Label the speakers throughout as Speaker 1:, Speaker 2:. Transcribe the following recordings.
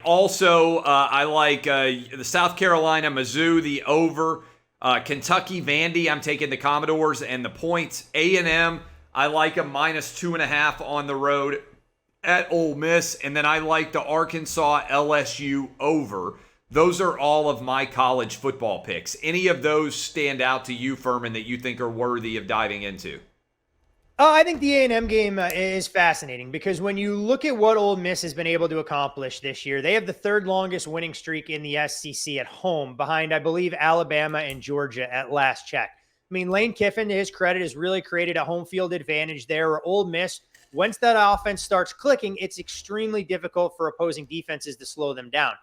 Speaker 1: Also, I like the South Carolina Mizzou, the over. Kentucky Vandy, I'm taking the Commodores and the points. A&M, I like a -2.5 on the road at Ole Miss. And then I like the Arkansas LSU over. Those are all of my college football picks. Any of those stand out to you, Furman, that you think are worthy of diving into?
Speaker 2: I think the A&M game is fascinating because when you look at what Ole Miss has been able to accomplish this year, they have the third longest winning streak in the SEC at home behind, I believe, Alabama and Georgia at last check. I mean, Lane Kiffin, to his credit, has really created a home field advantage there where Ole Miss, once that offense starts clicking, it's extremely difficult for opposing defenses to slow them down.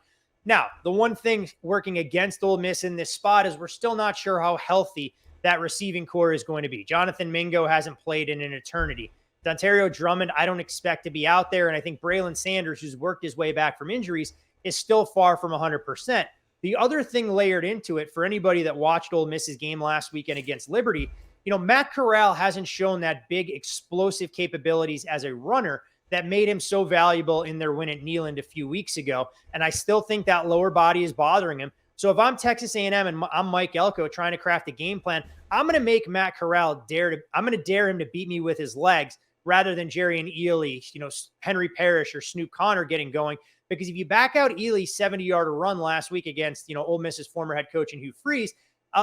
Speaker 2: Now, the one thing working against Ole Miss in this spot is we're still not sure how healthy that receiving core is going to be. Jonathan Mingo hasn't played in an eternity. Dontario Drummond, I don't expect to be out there. And I think Braylon Sanders, who's worked his way back from injuries, is still far from 100%. The other thing layered into it for anybody that watched Ole Miss's game last weekend against Liberty, Matt Corral hasn't shown that big explosive capabilities as a runner that made him so valuable in their win at Neyland a few weeks ago. And I still think that lower body is bothering him. So if I'm Texas A&M and I'm Mike Elko trying to craft a game plan, I'm going to make Matt Corral I'm going to dare him to beat me with his legs rather than Jerry and Ely, Henry Parrish or Snoop Connor getting going. Because if you back out Ely's 70-yard run last week against, Ole Miss's former head coach and Hugh Freeze,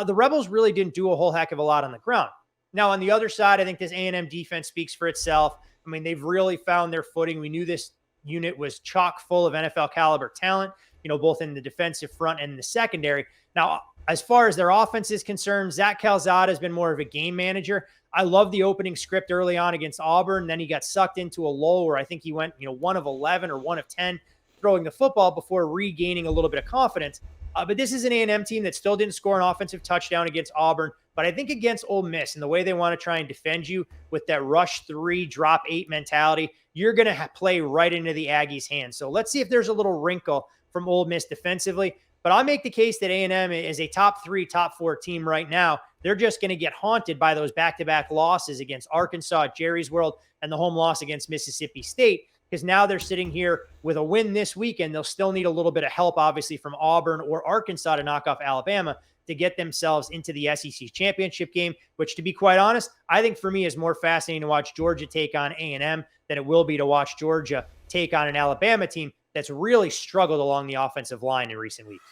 Speaker 2: the Rebels really didn't do a whole heck of a lot on the ground. Now, on the other side, I think this A&M defense speaks for itself. I mean, they've really found their footing. We knew this unit was chock full of NFL caliber talent, both in the defensive front and the secondary. Now, as far as their offense is concerned, Zach Calzada has been more of a game manager. I love the opening script early on against Auburn. Then he got sucked into a lull where I think he went, 1 of 11 or 1 of 10 throwing the football before regaining a little bit of confidence. But this is an A&M team that still didn't score an offensive touchdown against Auburn. But I think against Ole Miss and the way they want to try and defend you with that rush 3, drop 8 mentality, you're going to play right into the Aggies' hands. So let's see if there's a little wrinkle from Ole Miss defensively. But I'll make the case that A&M is a top 3, top 4 team right now. They're just going to get haunted by those back-to-back losses against Arkansas at Jerry's World and the home loss against Mississippi State, because now they're sitting here with a win this weekend. They'll still need a little bit of help, obviously, from Auburn or Arkansas to knock off Alabama to get themselves into the SEC championship game, which, to be quite honest, I think for me is more fascinating to watch Georgia take on A&M than it will be to watch Georgia take on an Alabama team that's really struggled along the offensive line in recent weeks.